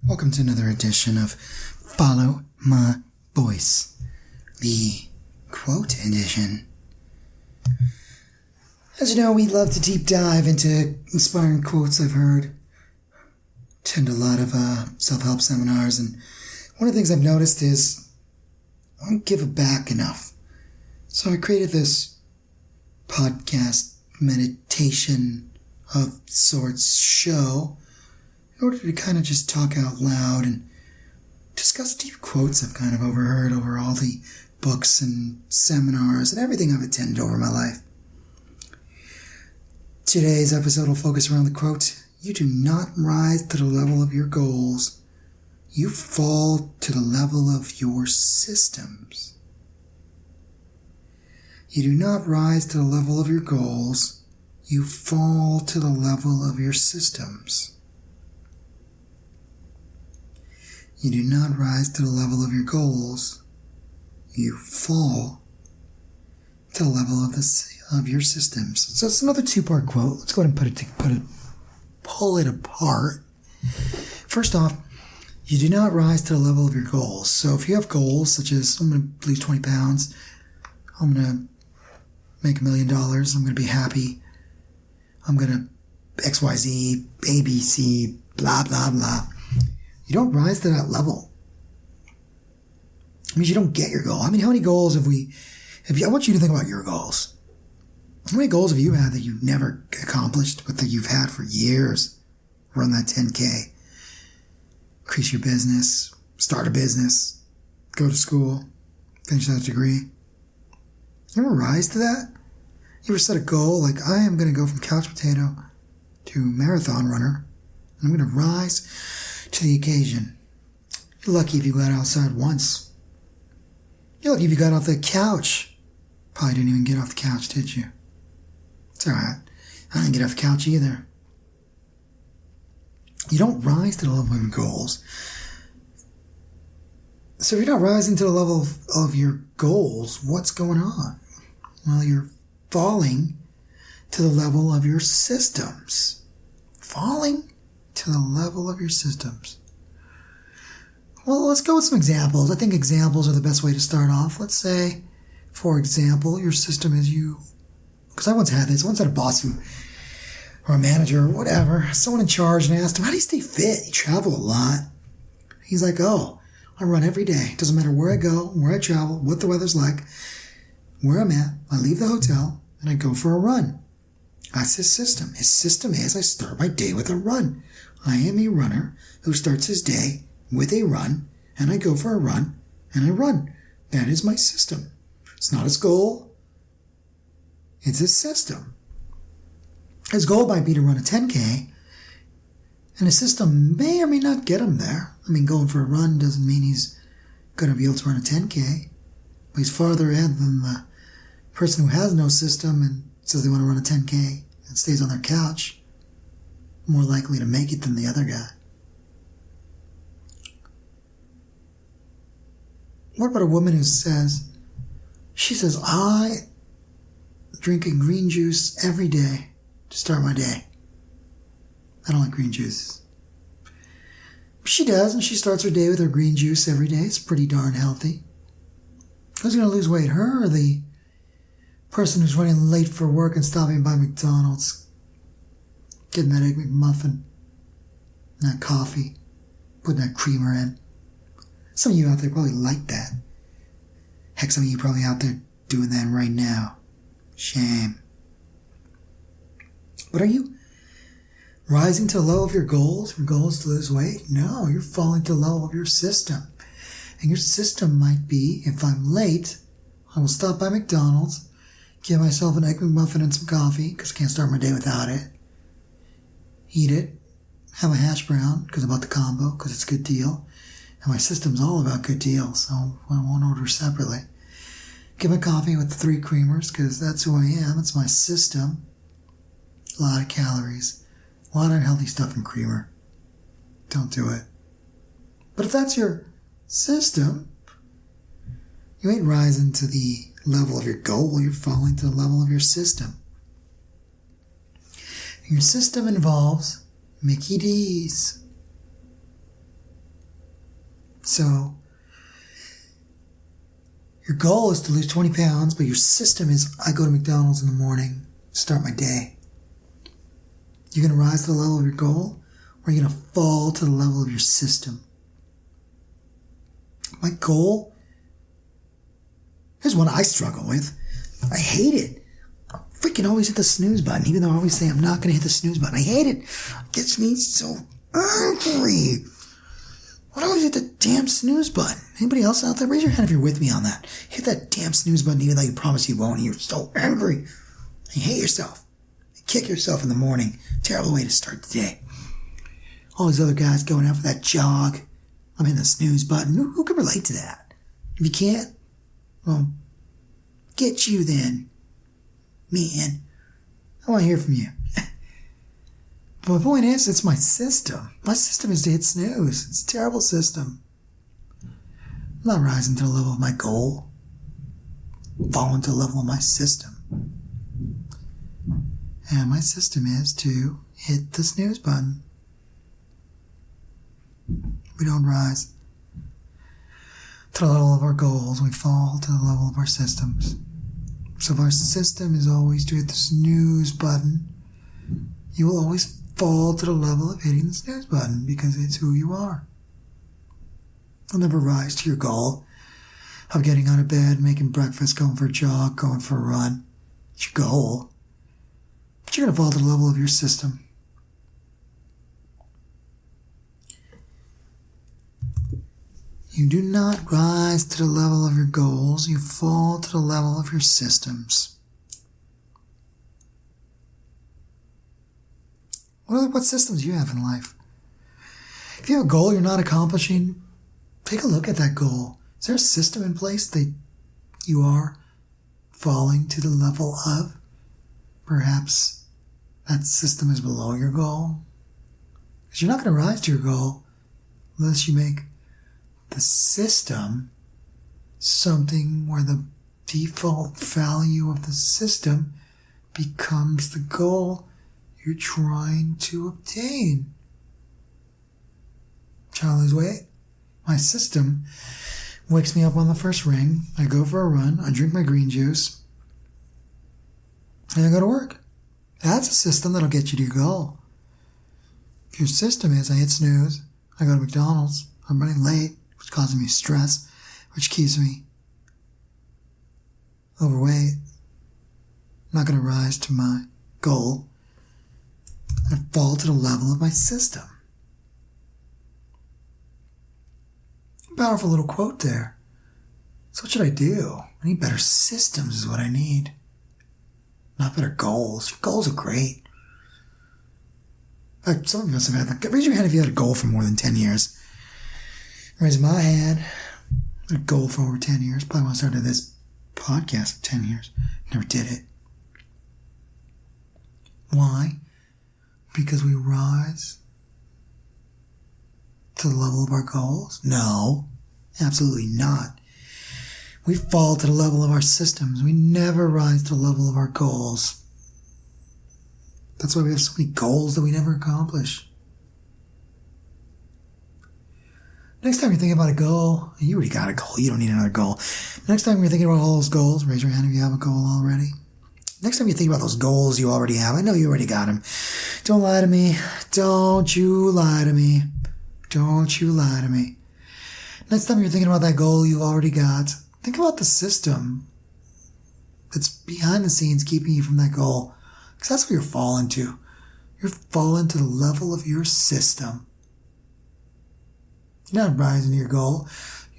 Welcome to another edition of Follow My Voice, the quote edition. As you know, we love to deep dive into inspiring quotes I've heard. Attend a lot of self-help seminars, and one of the things I've noticed is I don't give it back enough. So I created this podcast meditation of sorts show in order to kind of just talk out loud and discuss deep quotes I've kind of overheard over all the books and seminars and everything I've attended over my life. Today's episode will focus around the quote, "You do not rise to the level of your goals. You fall to the level of your systems." You do not rise to the level of your goals. You fall to the level of your systems. You do not rise to the level of your goals. You fall to the level of your systems. So it's another two-part quote. Let's go ahead and pull it apart. First off, you do not rise to the level of your goals. So if you have goals such as, I'm going to lose 20 pounds, I'm going to make $1 million, I'm going to be happy, I'm going to XYZ, ABC, blah, blah, blah. You don't rise to that level. It means you don't get your goal. I mean, how many goals I want you to think about your goals. How many goals have you had that you've never accomplished, but that you've had for years? Run that 10K, increase your business, start a business, go to school, finish that degree. You ever rise to that? You ever set a goal like, I am going to go from couch potato to marathon runner, and I'm going to rise to the occasion. You're lucky if you got outside once. You're lucky if you got off the couch. Probably didn't even get off the couch, did you? It's alright. I didn't get off the couch either. You don't rise to the level of your goals. So if you're not rising to the level of your goals, what's going on? Well, you're falling to the level of your systems. Falling to the level of your systems. Well, let's go with some examples. I think examples are the best way to start off. Let's say, for example, your system is you. Because I once had this. I once had a boss or a manager or whatever, someone in charge, and I asked him, how do you stay fit? You travel a lot. He's like, I run every day. It doesn't matter where I go, where I travel, what the weather's like, where I'm at. I leave the hotel and I go for a run. That's his system. His system is I start my day with a run. I am a runner who starts his day with a run, and I go for a run, and I run. That is my system. It's not his goal. It's his system. His goal might be to run a 10K, and his system may or may not get him there. I mean, going for a run doesn't mean he's going to be able to run a 10K, but he's farther ahead than the person who has no system and says they want to run a 10K and stays on their couch, more likely to make it than the other guy. What about a woman who says, I drink a green juice every day to start my day. I don't like green juice. She does, and she starts her day with her green juice every day. It's pretty darn healthy. Who's going to lose weight, her or the person who's running late for work and stopping by McDonald's, getting that Egg McMuffin, that coffee, putting that creamer in? Some of you out there probably like that. Heck, some of you probably out there doing that right now. Shame. But are you rising to the level of your goals? Your goal is to lose weight? No, you're falling to the level of your system. And your system might be, if I'm late, I will stop by McDonald's, get myself an Egg McMuffin and some coffee, because I can't start my day without it. Eat it. Have a hash brown, because I bought the combo, because it's a good deal. And my system's all about good deals, so I won't order separately. Get my coffee with 3 creamers, because that's who I am. It's my system. A lot of calories. A lot of unhealthy stuff in creamer. Don't do it. But if that's your system, you ain't rising to the level of your goal. You're falling to the level of your system. And your system involves Mickey D's. So your goal is to lose 20 pounds, but your system is, I go to McDonald's in the morning, start my day. You're going to rise to the level of your goal, or you're going to fall to the level of your system. My goal, here's one I struggle with. I hate it. I freaking always hit the snooze button, even though I always say I'm not going to hit the snooze button. I hate it. It gets me so angry. Why do I always hit the damn snooze button? Anybody else out there? Raise your hand if you're with me on that. Hit that damn snooze button even though you promise you won't, and you're so angry. You hate yourself. You kick yourself in the morning. Terrible way to start the day. All these other guys going out for that jog. I'm hitting the snooze button. Who can relate to that? If you can't, well, get you then. Man, I want to hear from you. But my point is, it's my system. My system is to hit snooze. It's a terrible system. I'm not rising to the level of my goal. I'm falling to the level of my system. And my system is to hit the snooze button. We don't rise to the level of our goals. We fall to the level of our systems. So if our system is always to hit the snooze button, you will always fall to the level of hitting the snooze button because it's who you are. You'll never rise to your goal of getting out of bed, making breakfast, going for a jog, going for a run. It's your goal. But you're going to fall to the level of your system. You do not rise to the level of your goals. You fall to the level of your systems. What systems do you have in life? If you have a goal you're not accomplishing, take a look at that goal. Is there a system in place that you are falling to the level of? Perhaps that system is below your goal. Because you're not going to rise to your goal unless you make the system something where the default value of the system becomes the goal you're trying to obtain. Trying to lose weight. My system wakes me up on the first ring. I go for a run. I drink my green juice. And I go to work. That's a system that'll get you to your goal. If your system is I hit snooze, I go to McDonald's, I'm running late, which causes me stress, which keeps me overweight, I'm not going to rise to my goal. I fall to the level of my system. Powerful little quote there. So what should I do? I need better systems is what I need. Not better goals. Your goals are great. In fact, some of us have had, raise your hand if you had a goal for more than 10 years. Raise my hand. A goal for over 10 years. Probably when I started this podcast for 10 years. Never did it. Why? Because we rise to the level of our goals? No, absolutely not. We fall to the level of our systems. We never rise to the level of our goals. That's why we have so many goals that we never accomplish. Next time you're thinking about a goal, you already got a goal. You don't need another goal. Next time you're thinking about all those goals, raise your hand if you have a goal already. Next time you think about those goals you already have, I know you already got them. Don't lie to me. Don't you lie to me. Don't you lie to me. Next time you're thinking about that goal you already got, think about the system that's behind the scenes keeping you from that goal. Because that's what you're falling to. You're falling to the level of your system. You're not rising to your goal.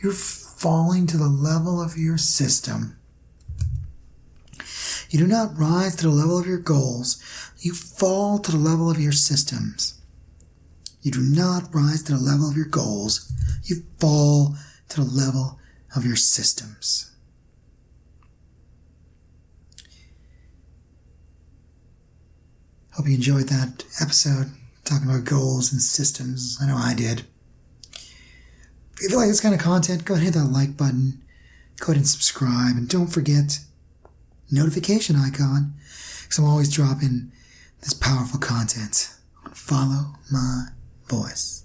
You're falling to the level of your system. You do not rise to the level of your goals. You fall to the level of your systems. You do not rise to the level of your goals. You fall to the level of your systems. Hope you enjoyed that episode talking about goals and systems. I know I did. If you like this kind of content, go ahead and hit that like button. Go ahead and subscribe. And don't forget notification icon, because I'm always dropping this powerful content. Follow my voice.